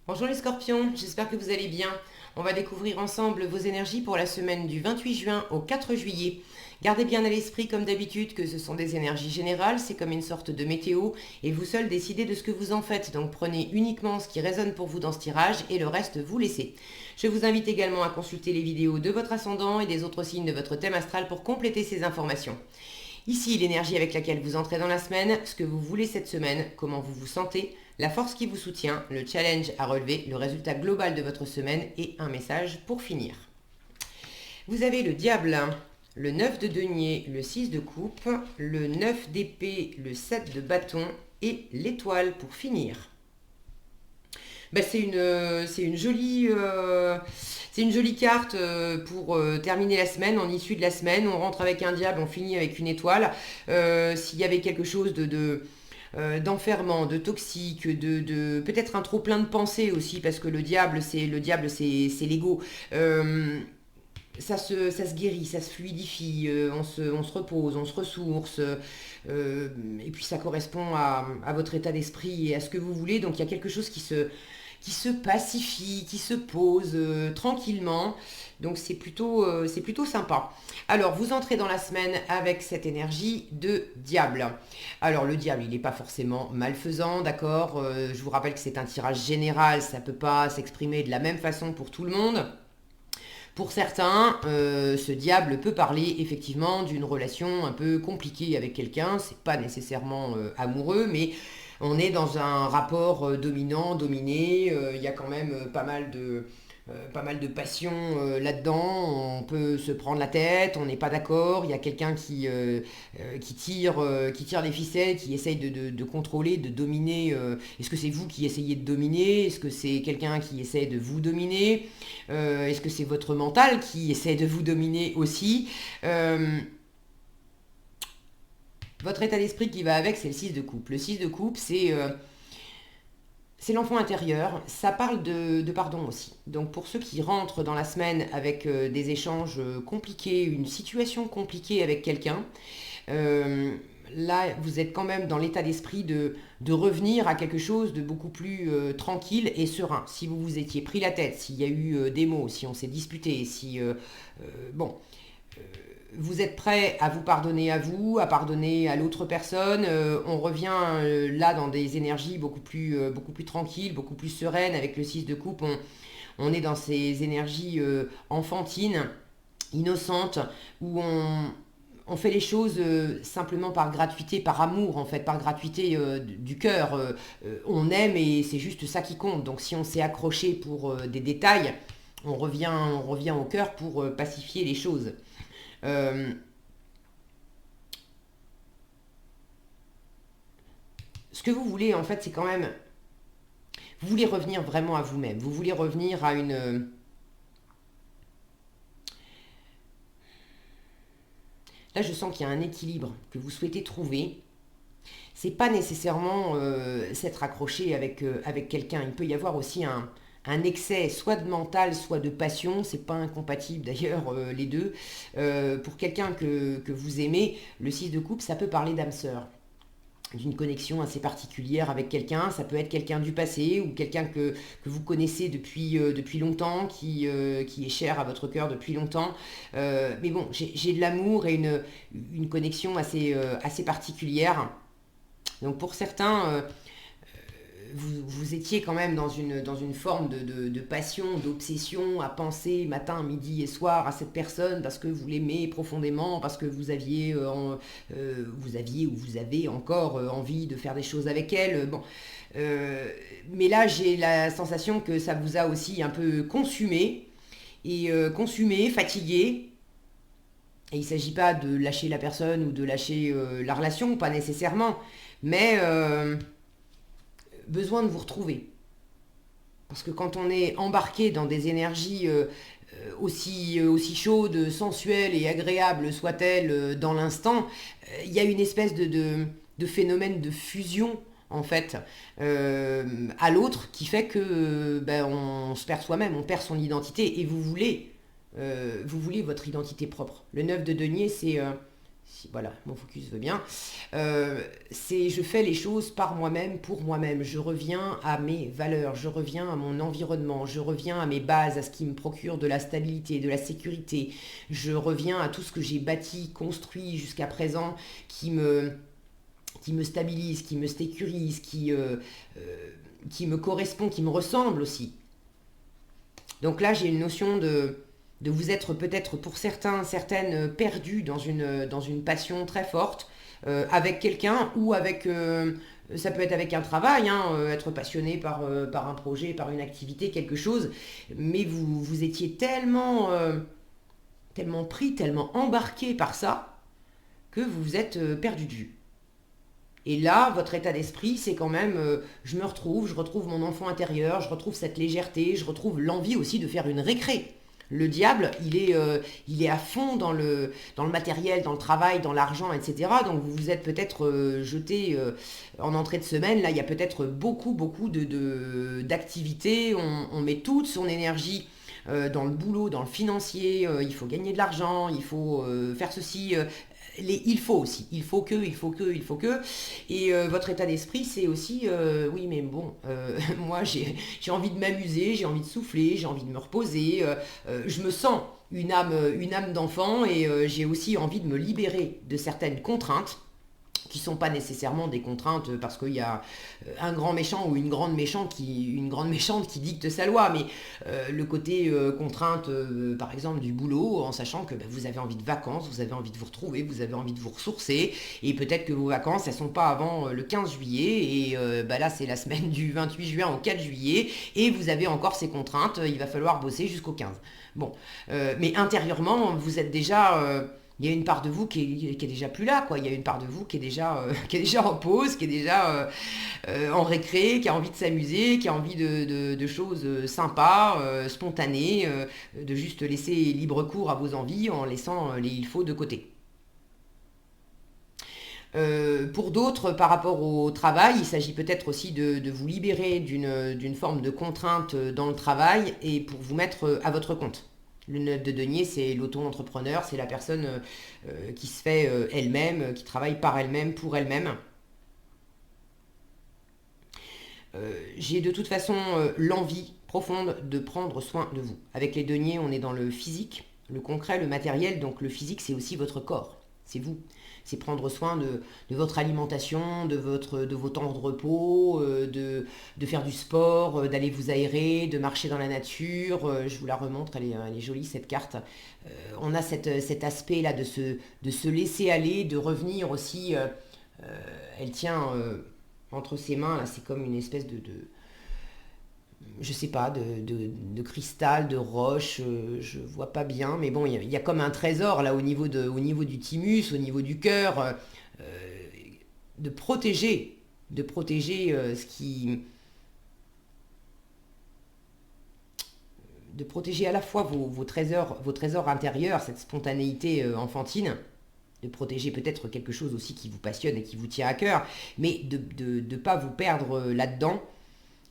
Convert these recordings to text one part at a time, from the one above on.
Bonjour les scorpions, j'espère que vous allez bien. On va découvrir ensemble vos énergies pour la semaine du 28 juin au 4 juillet. Gardez bien à l'esprit comme d'habitude que ce sont des énergies générales, c'est comme une sorte de météo et vous seul décidez de ce que vous en faites. Donc prenez uniquement ce qui résonne pour vous dans ce tirage et le reste vous laissez. Je vous invite également à consulter les vidéos de votre ascendant et des autres signes de votre thème astral pour compléter ces informations. Ici, l'énergie avec laquelle vous entrez dans la semaine, ce que vous voulez cette semaine, comment vous vous sentez, la force qui vous soutient, le challenge à relever, le résultat global de votre semaine et un message pour finir. Vous avez le diable, le 9 de denier, le 6 de coupe, le 9 d'épée, le 7 de bâton et l'étoile pour finir. C'est une jolie carte pour terminer la semaine, en issue de la semaine. On rentre avec un diable, on finit avec une étoile. S'il y avait quelque chose d'enfermant, de toxique, de peut-être un trop plein de pensées aussi, parce que le diable, c'est l'ego. Ça se guérit, ça se fluidifie, on se repose, on se ressource, et puis ça correspond à votre état d'esprit et à ce que vous voulez. Donc il y a quelque chose qui se pacifie, qui se pose tranquillement. Donc c'est plutôt sympa. Alors vous entrez dans la semaine avec cette énergie de diable. Alors le diable, il n'est pas forcément malfaisant, d'accord. Je vous rappelle que c'est un tirage général, ça ne peut pas s'exprimer de la même façon pour tout le monde. Pour certains, ce diable peut parler effectivement d'une relation un peu compliquée avec quelqu'un. C'est pas nécessairement amoureux, mais on est dans un rapport dominant-dominé. Il y a quand même pas mal de passion là-dedans. On peut se prendre la tête, on n'est pas d'accord. Il y a quelqu'un qui tire les ficelles, qui essaye de contrôler, de dominer. Est-ce que c'est vous qui essayez de dominer? Est-ce que c'est quelqu'un qui essaie de vous dominer? Est-ce que c'est votre mental qui essaie de vous dominer aussi? Votre état d'esprit qui va avec, c'est le 6 de coupe. Le 6 de coupe, c'est l'enfant intérieur. Ça parle de pardon aussi. Donc pour ceux qui rentrent dans la semaine avec des échanges compliqués, une situation compliquée avec quelqu'un, euh, là vous êtes quand même dans l'état d'esprit de revenir à quelque chose de beaucoup plus tranquille et serein. Si vous vous étiez pris la tête, s'il y a eu des mots, si on s'est disputé, si... bon, vous êtes prêt à vous pardonner à vous, à pardonner à l'autre personne. On revient là dans des énergies beaucoup plus tranquilles, beaucoup plus sereines. Avec le 6 de coupe, on est dans ces énergies enfantines, innocentes, où on fait les choses simplement par gratuité, par amour en fait, par gratuité du cœur. On aime et c'est juste ça qui compte. Donc si on s'est accroché pour des détails, on revient au cœur pour pacifier les choses. Euh, Ce que vous voulez, en fait, c'est quand même... Vous voulez revenir vraiment à vous-même. Vous voulez revenir à une... Là, je sens qu'il y a un équilibre que vous souhaitez trouver. C'est pas nécessairement s'être accroché avec quelqu'un. Il peut y avoir aussi un excès, soit de mental, soit de passion. C'est pas incompatible d'ailleurs, les deux. Pour quelqu'un que vous aimez, le 6 de coupe, ça peut parler d'âme sœur, d'une connexion assez particulière avec quelqu'un. Ça peut être quelqu'un du passé ou quelqu'un que vous connaissez depuis longtemps, qui est cher à votre cœur depuis longtemps. Mais bon, j'ai de l'amour et une connexion assez particulière. Donc pour certains, vous étiez quand même dans une forme de passion, d'obsession, à penser matin, midi et soir à cette personne parce que vous l'aimez profondément, parce que vous aviez ou vous avez encore envie de faire des choses avec elle. Bon. Mais là, j'ai la sensation que ça vous a aussi un peu consumé, consumé, fatigué. Et il ne s'agit pas de lâcher la personne ou de lâcher la relation, pas nécessairement, mais besoin de vous retrouver. Parce que quand on est embarqué dans des énergies aussi chaudes, sensuelles et agréables soient-elles dans l'instant, il y a une espèce de phénomène de fusion en fait à l'autre qui fait que on se perd soi-même, on perd son identité et vous voulez votre identité propre. Le 9 de denier, Si, voilà, mon focus veut bien. C'est je fais les choses par moi-même, pour moi-même. Je reviens à mes valeurs, je reviens à mon environnement, je reviens à mes bases, à ce qui me procure de la stabilité, de la sécurité. Je reviens à tout ce que j'ai bâti, construit jusqu'à présent, qui me stabilise, qui me sécurise, qui me correspond, qui me ressemble aussi. Donc là, j'ai une notion de vous être peut-être pour certains, certaines perdus dans une passion très forte, avec quelqu'un ou avec... ça peut être avec un travail, hein, être passionné par un projet, par une activité, quelque chose, mais vous étiez tellement, tellement pris, tellement embarqué par ça, que vous vous êtes perdu de vue. Et là, votre état d'esprit, c'est quand même, je retrouve mon enfant intérieur, je retrouve cette légèreté, je retrouve l'envie aussi de faire une récré. Le diable, il est à fond dans le matériel, dans le travail, dans l'argent, etc. Donc vous vous êtes peut-être jeté en entrée de semaine. Là, il y a peut-être beaucoup d'activités. On met toute son énergie dans le boulot, dans le financier. Il faut gagner de l'argent, il faut faire ceci. Il faut aussi, il faut que. Et votre état d'esprit, c'est aussi, oui, mais bon, moi j'ai envie de m'amuser, j'ai envie de souffler, j'ai envie de me reposer, je me sens une âme d'enfant et j'ai aussi envie de me libérer de certaines contraintes qui sont pas nécessairement des contraintes parce qu'il y a un grand méchant ou une grande méchante qui dicte sa loi, mais le côté contrainte, par exemple, du boulot, en sachant que bah, vous avez envie de vacances, vous avez envie de vous retrouver, vous avez envie de vous ressourcer, et peut-être que vos vacances, elles sont pas avant le 15 juillet, et bah là, c'est la semaine du 28 juin au 4 juillet, et vous avez encore ces contraintes, il va falloir bosser jusqu'au 15. Bon, mais intérieurement, vous êtes déjà... il y a une part de vous qui est déjà plus là, quoi. Il y a une part de vous qui est déjà en pause, qui est déjà en récré, qui a envie de s'amuser, qui a envie de choses sympas, spontanées, de juste laisser libre cours à vos envies en laissant les il faut de côté. Pour d'autres, par rapport au travail, il s'agit peut-être aussi de vous libérer d'une forme de contrainte dans le travail et pour vous mettre à votre compte. Le 9 de denier, c'est l'auto-entrepreneur, c'est la personne qui se fait elle-même, qui travaille par elle-même, pour elle-même. J'ai de toute façon l'envie profonde de prendre soin de vous. Avec les deniers, on est dans le physique, le concret, le matériel, donc le physique, c'est aussi votre corps, c'est vous. C'est prendre soin de votre alimentation, de vos temps de repos, de faire du sport, d'aller vous aérer, de marcher dans la nature. Je vous la remontre, elle est jolie cette carte. On a cet aspect-là de se laisser aller, de revenir aussi. Elle tient entre ses mains, là, c'est comme une espèce je sais pas, de cristal, de roche, je vois pas bien, mais bon, il y a comme un trésor là au niveau du thymus, au niveau du cœur, de protéger, de protéger ce qui, de protéger à la fois vos trésors intérieurs, cette spontanéité enfantine, de protéger peut-être quelque chose aussi qui vous passionne et qui vous tient à cœur, mais de ne pas vous perdre là-dedans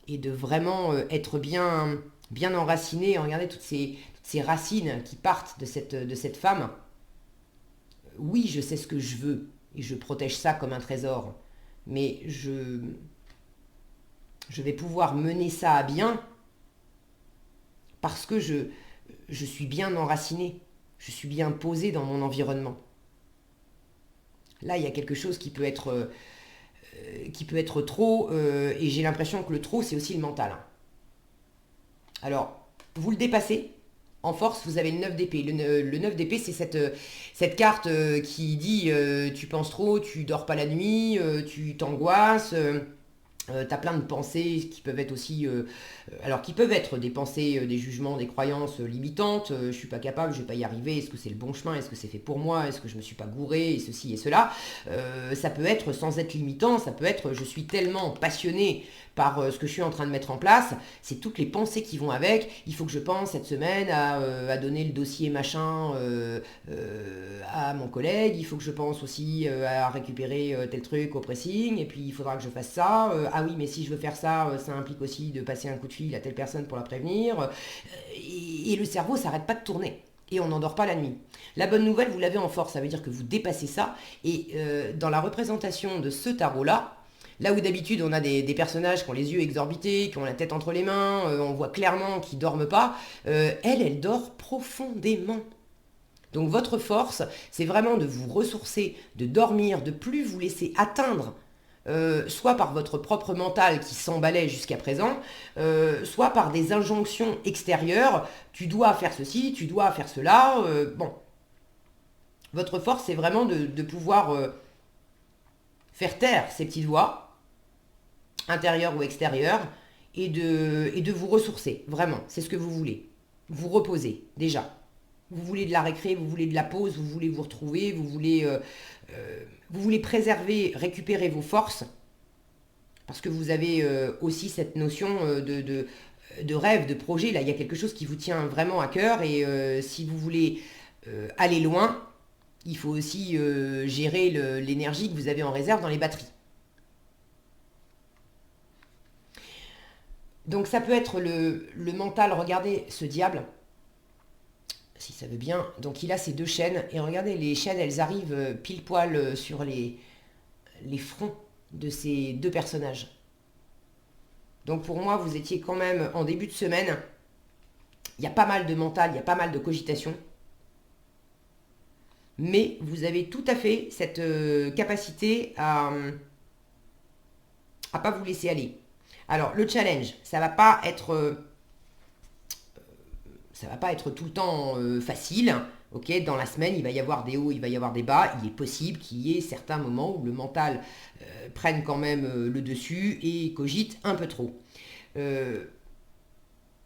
et de vraiment être bien enraciné. Regardez toutes ces racines qui partent de cette femme. Oui, je sais ce que je veux et je protège ça comme un trésor, mais je vais pouvoir mener ça à bien parce que je suis bien enraciné, je suis bien posé dans mon environnement. Là, il y a quelque chose qui peut être trop, et j'ai l'impression que le trop, c'est aussi le mental. Alors, vous le dépassez. En force, vous avez le 9 d'épée. Le 9 d'épée, c'est cette carte qui dit tu penses trop, tu dors pas la nuit, tu t'angoisses. T'as plein de pensées qui peuvent être aussi, alors qui peuvent être des pensées, des jugements, des croyances limitantes. Je suis pas capable, je vais pas y arriver. Est-ce que c'est le bon chemin? Est-ce que c'est fait pour moi? Est-ce que je me suis pas gouré? Et ceci et cela. Ça peut être sans être limitant. Ça peut être je suis tellement passionné par ce que je suis en train de mettre en place. C'est toutes les pensées qui vont avec. Il faut que je pense cette semaine à donner le dossier machin à mon collègue. Il faut que je pense aussi à récupérer tel truc au pressing. Et puis il faudra que je fasse ça. Ah oui, mais si je veux faire ça, ça implique aussi de passer un coup de fil à telle personne pour la prévenir. Et le cerveau s'arrête pas de tourner. et on n'endort pas la nuit. La bonne nouvelle, vous l'avez en force, ça veut dire que vous dépassez ça. Et dans la représentation de ce tarot-là, là où d'habitude on a des personnages qui ont les yeux exorbités, qui ont la tête entre les mains, on voit clairement qu'ils ne dorment pas, elle dort profondément. Donc votre force, c'est vraiment de vous ressourcer, de dormir, de plus vous laisser atteindre, soit par votre propre mental qui s'emballait jusqu'à présent, soit par des injonctions extérieures, tu dois faire ceci, tu dois faire cela. Bon, votre force, c'est vraiment de pouvoir faire taire ces petites voix, intérieures ou extérieures, et de vous ressourcer, vraiment, c'est ce que vous voulez. Vous reposer, déjà. Vous voulez de la récré, vous voulez de la pause, vous voulez vous retrouver, vous voulez préserver, récupérer vos forces, parce que vous avez aussi cette notion de rêve, de projet. Là, il y a quelque chose qui vous tient vraiment à cœur, et si vous voulez aller loin, il faut aussi gérer l'énergie que vous avez en réserve dans les batteries. Donc ça peut être le mental. Regardez ce diable, si ça veut bien. Donc il a ces deux chaînes, et regardez, les chaînes, elles arrivent pile poil sur les fronts de ces deux personnages. Donc pour moi, vous étiez quand même en début de semaine, il y a pas mal de mental, il y a pas mal de cogitation, mais vous avez tout à fait cette capacité à pas vous laisser aller. Alors le challenge, ça va pas être tout le temps facile. Ok, dans la semaine, il va y avoir des hauts, il va y avoir des bas. Il est possible qu'il y ait certains moments où le mental prenne quand même le dessus et cogite un peu trop.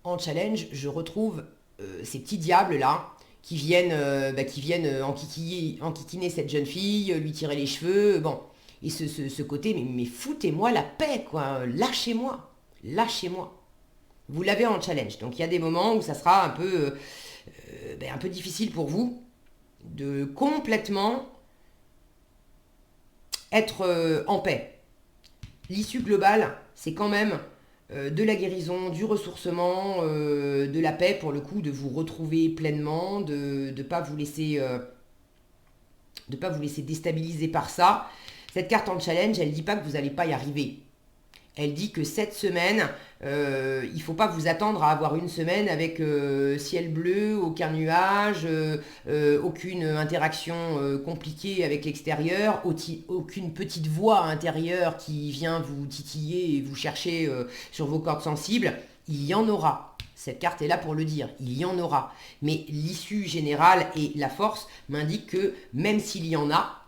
En challenge, je retrouve ces petits diables-là qui viennent enquiquiner cette jeune fille, lui tirer les cheveux. Bon, et ce côté, mais foutez-moi la paix, quoi. Lâchez-moi. Lâchez-moi. Vous l'avez en challenge. Donc il y a des moments où ça sera un peu difficile pour vous de complètement être en paix. L'issue globale, c'est quand même de la guérison, du ressourcement, de la paix, pour le coup, de vous retrouver pleinement, de ne pas vous laisser déstabiliser par ça. Cette carte en challenge, elle ne dit pas que vous n'allez pas y arriver. Elle dit que cette semaine, il ne faut pas vous attendre à avoir une semaine avec ciel bleu, aucun nuage, aucune interaction compliquée avec l'extérieur, aucune petite voix intérieure qui vient vous titiller et vous chercher sur vos cordes sensibles. Il y en aura. Cette carte est là pour le dire. Il y en aura. Mais l'issue générale et la force m'indiquent que même s'il y en a,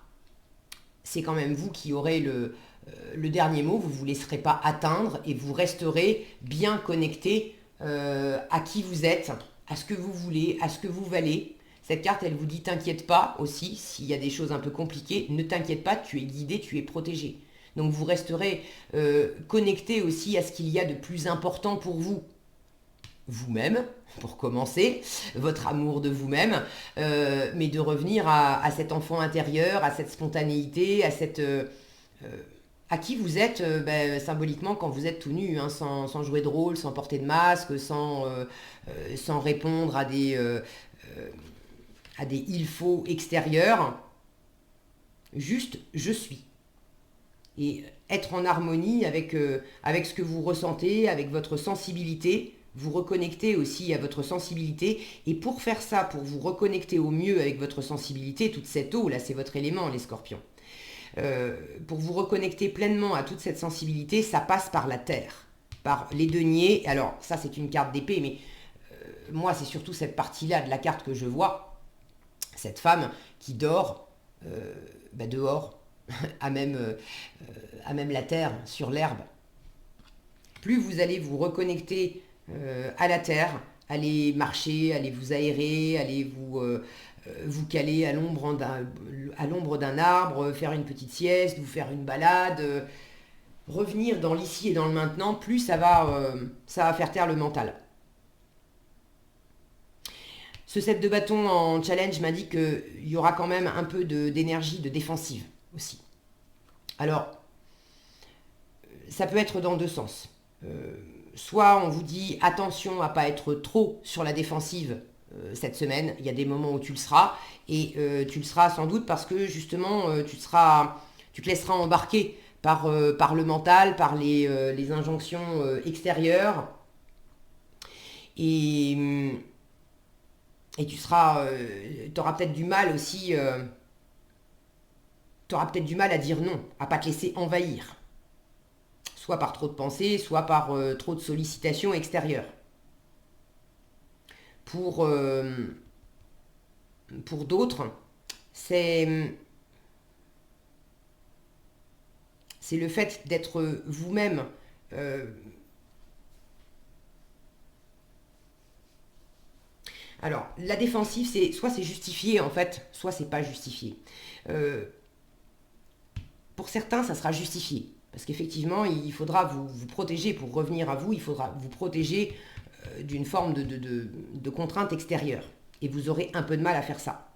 c'est quand même vous qui aurez le dernier mot. Vous ne vous laisserez pas atteindre et vous resterez bien connecté à qui vous êtes, à ce que vous voulez, à ce que vous valez. Cette carte, elle vous dit t'inquiète pas aussi, s'il y a des choses un peu compliquées, ne t'inquiète pas, tu es guidé, tu es protégé. Donc vous resterez connecté aussi à ce qu'il y a de plus important pour vous. Vous-même, pour commencer, votre amour de vous-même, mais de revenir à cet enfant intérieur, à cette spontanéité, à qui vous êtes symboliquement quand vous êtes tout nu, hein, sans jouer de rôle, sans porter de masque, sans répondre à des il-faut extérieurs. Juste, je suis. Et être en harmonie avec ce que vous ressentez, avec votre sensibilité, vous reconnecter aussi à votre sensibilité. Et pour faire ça, pour vous reconnecter au mieux avec votre sensibilité, toute cette eau, là c'est votre élément, les scorpions. Pour vous reconnecter pleinement à toute cette sensibilité, ça passe par la terre, par les deniers. Alors ça c'est une carte d'épée, mais moi c'est surtout cette partie-là de la carte que je vois. Cette femme qui dort dehors, à même la terre, sur l'herbe. Plus vous allez vous reconnecter à la terre, allez marcher, allez vous aérer, allez vous caler à l'ombre d'un arbre, faire une petite sieste, vous faire une balade, revenir dans l'ici et dans le maintenant, plus ça va faire taire le mental. Ce set de bâton en challenge m'indique qu'il y aura quand même un peu d'énergie de défensive aussi. Alors, ça peut être dans deux sens. Soit on vous dit attention à ne pas être trop sur la défensive cette semaine. Il y a des moments où tu le seras. Et tu le seras sans doute parce que justement, tu te laisseras embarquer par le mental, par les injonctions extérieures. Et, et tu auras peut-être du mal aussi, tu auras peut-être du mal à dire non, à pas te laisser envahir. Soit par trop de pensées, soit par trop de sollicitations extérieures. Pour, euh, pour d'autres, c'est c'est le fait d'être vous-même. euh, alors, la défensive, c'est justifié en fait, soit c'est pas justifié. Euh, pour certains, ça sera justifié. Parce qu'effectivement, il faudra vous protéger pour revenir à vous, il faudra vous protéger d'une forme de contrainte extérieure. Et vous aurez un peu de mal à faire ça.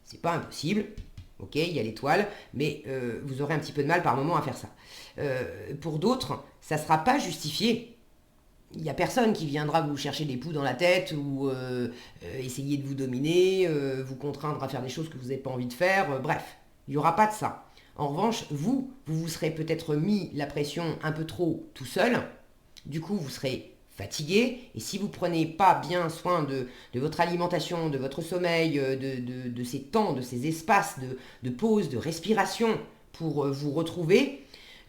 C'est pas impossible, ok, il y a l'étoile, mais vous aurez un petit peu de mal par moment à faire ça. Pour d'autres, ça ne sera pas justifié. Il n'y a personne qui viendra vous chercher des poux dans la tête ou essayer de vous dominer, vous contraindre à faire des choses que vous n'avez pas envie de faire. Bref, il n'y aura pas de ça. En revanche, vous serez peut-être mis la pression un peu trop tout seul. Du coup, vous serez fatigué. Et si vous ne prenez pas bien soin de votre alimentation, de votre sommeil, de ces temps, de ces espaces de pause, de respiration pour vous retrouver,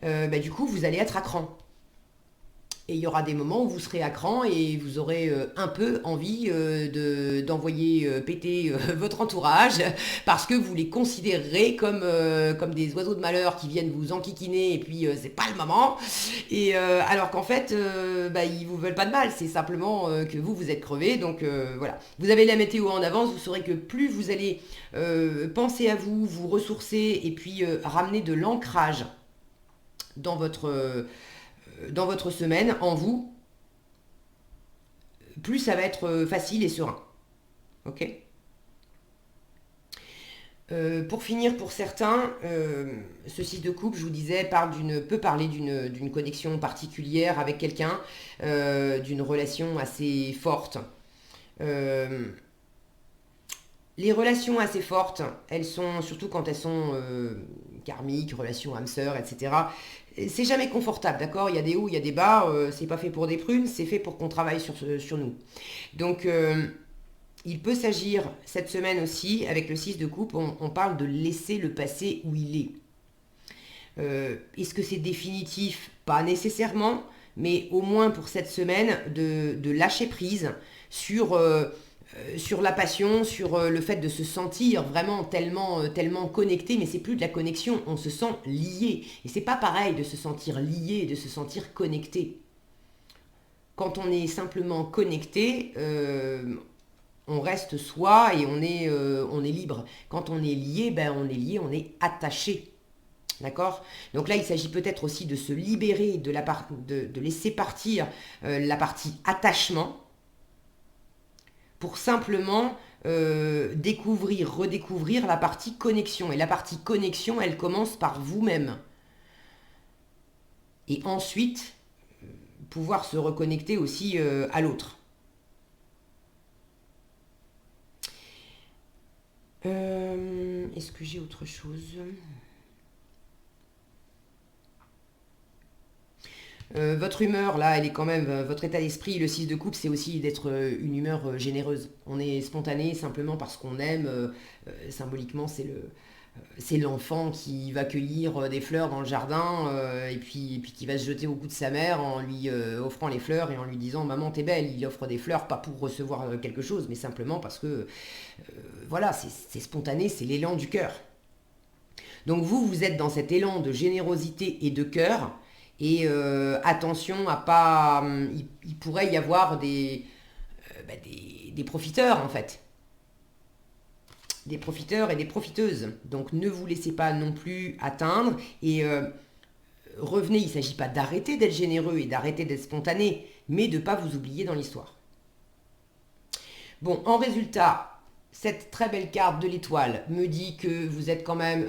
du coup, vous allez être à cran. Et il y aura des moments où vous serez à cran et vous aurez un peu envie d'envoyer péter votre entourage parce que vous les considérerez comme des oiseaux de malheur qui viennent vous enquiquiner et puis c'est pas le moment. Et alors qu'en fait, ils vous veulent pas de mal, c'est simplement que vous êtes crevé. Donc voilà, vous avez la météo en avance, vous saurez que plus vous allez penser à vous, vous ressourcer et puis ramener de l'ancrage dans dans votre semaine, en vous, plus ça va être facile et serein. Ok. Pour finir, pour certains, ce 6 de coupe, je vous disais, peut parler d'une connexion particulière avec quelqu'un, d'une relation assez forte. Euh, les relations assez fortes, elles sont, surtout quand elles sont karmiques, relations âme sœur, etc., c'est jamais confortable, d'accord. Il y a des hauts, il y a des bas, c'est pas fait pour des prunes, c'est fait pour qu'on travaille sur nous. Donc, il peut s'agir, cette semaine aussi, avec le 6 de coupe, on parle de laisser le passé où il est. Est-ce que c'est définitif? Pas nécessairement, mais au moins pour cette semaine, de lâcher prise sur la passion, sur le fait de se sentir vraiment tellement connecté, mais c'est plus de la connexion, on se sent lié. Et c'est pas pareil de se sentir lié et de se sentir connecté. Quand on est simplement connecté, on reste soi et on est libre. Quand on est lié, on est lié, on est attaché. D'accord. Donc là, il s'agit peut-être aussi de se libérer de laisser partir la partie attachement pour simplement redécouvrir la partie connexion. Et la partie connexion, elle commence par vous-même. Et ensuite, pouvoir se reconnecter aussi à l'autre. Est-ce que j'ai autre chose? Votre humeur, là, elle est quand même, votre état d'esprit, le 6 de coupe, c'est aussi d'être une humeur généreuse. On est spontané simplement parce qu'on aime. Symboliquement, c'est l'enfant qui va cueillir des fleurs dans le jardin et puis qui va se jeter au cou de sa mère en lui offrant les fleurs et en lui disant maman t'es belle. Il offre des fleurs pas pour recevoir quelque chose mais simplement parce que voilà, c'est spontané, c'est l'élan du cœur. Donc vous êtes dans cet élan de générosité et de cœur. Et attention à pas. Il pourrait y avoir des profiteurs en fait. Des profiteurs et des profiteuses. Donc ne vous laissez pas non plus atteindre. Et revenez, il ne s'agit pas d'arrêter d'être généreux et d'arrêter d'être spontané, mais de ne pas vous oublier dans l'histoire. Bon, en résultat, cette très belle carte de l'étoile me dit que vous êtes quand même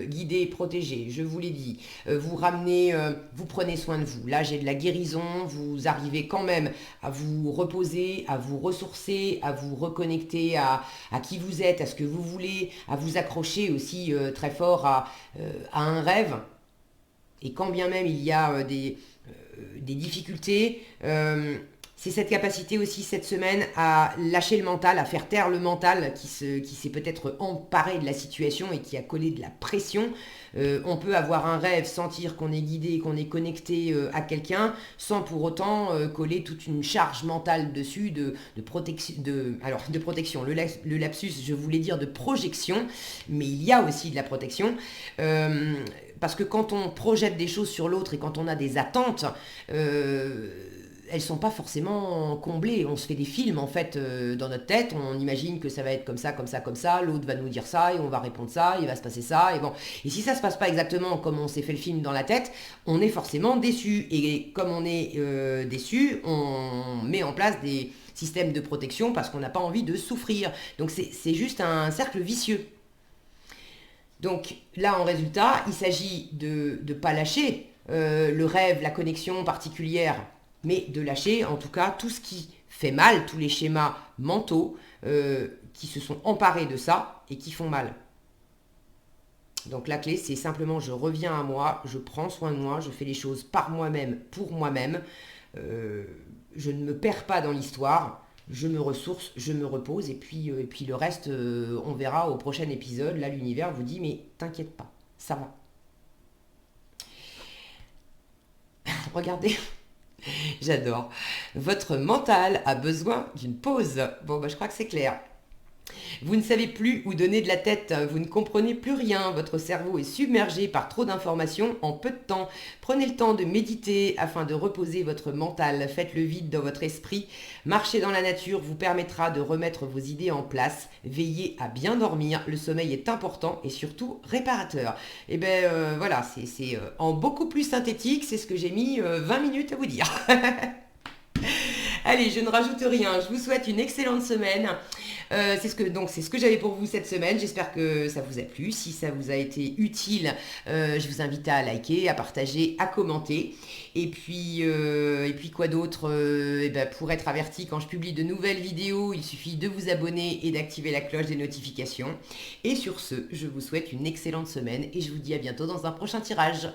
guidé, protégé, je vous l'ai dit. Vous ramenez, vous prenez soin de vous. Là, j'ai de la guérison, vous arrivez quand même à vous reposer, à vous ressourcer, à vous reconnecter à qui vous êtes, à ce que vous voulez, à vous accrocher aussi très fort à un rêve. Et quand bien même il y a des difficultés, c'est cette capacité aussi cette semaine à lâcher le mental, à faire taire le mental qui s'est peut-être emparé de la situation et qui a collé de la pression. On peut avoir un rêve, sentir qu'on est guidé, qu'on est connecté à quelqu'un, sans pour autant coller toute une charge mentale dessus de protection. Le lapsus, je voulais dire de projection, mais il y a aussi de la protection. Parce que quand on projette des choses sur l'autre et quand on a des attentes, elles sont pas forcément comblées. On se fait des films en fait dans notre tête. On imagine que ça va être comme ça, comme ça, comme ça. L'autre va nous dire ça et on va répondre ça. Il va se passer ça et bon. Et si ça se passe pas exactement comme on s'est fait le film dans la tête, on est forcément déçu. Et comme on est déçu, on met en place des systèmes de protection parce qu'on n'a pas envie de souffrir. Donc c'est juste un cercle vicieux. Donc là, en résultat, il s'agit de ne pas lâcher le rêve, la connexion particulière, mais de lâcher en tout cas tout ce qui fait mal, tous les schémas mentaux qui se sont emparés de ça et qui font mal. Donc la clé, c'est simplement je reviens à moi, je prends soin de moi, je fais les choses par moi-même, pour moi-même. Je ne me perds pas dans l'histoire. Je me ressource, je me repose, et puis le reste, on verra au prochain épisode. Là, l'univers vous dit, mais t'inquiète pas, ça va. Regardez, j'adore. Votre mental a besoin d'une pause. Bon, bah, je crois que c'est clair. Vous ne savez plus où donner de la tête, vous ne comprenez plus rien, votre cerveau est submergé par trop d'informations en peu de temps. Prenez le temps de méditer afin de reposer votre mental, faites le vide dans votre esprit, marcher dans la nature vous permettra de remettre vos idées en place, veillez à bien dormir, le sommeil est important et surtout réparateur. Et ben voilà, c'est en beaucoup plus synthétique, c'est ce que j'ai mis 20 minutes à vous dire. Allez, je ne rajoute rien, je vous souhaite une excellente semaine. C'est ce que j'avais pour vous cette semaine. J'espère que ça vous a plu. Si ça vous a été utile, je vous invite à liker, à partager, à commenter. Et puis quoi d'autre pour être averti quand je publie de nouvelles vidéos, il suffit de vous abonner et d'activer la cloche des notifications. Et sur ce, je vous souhaite une excellente semaine et je vous dis à bientôt dans un prochain tirage.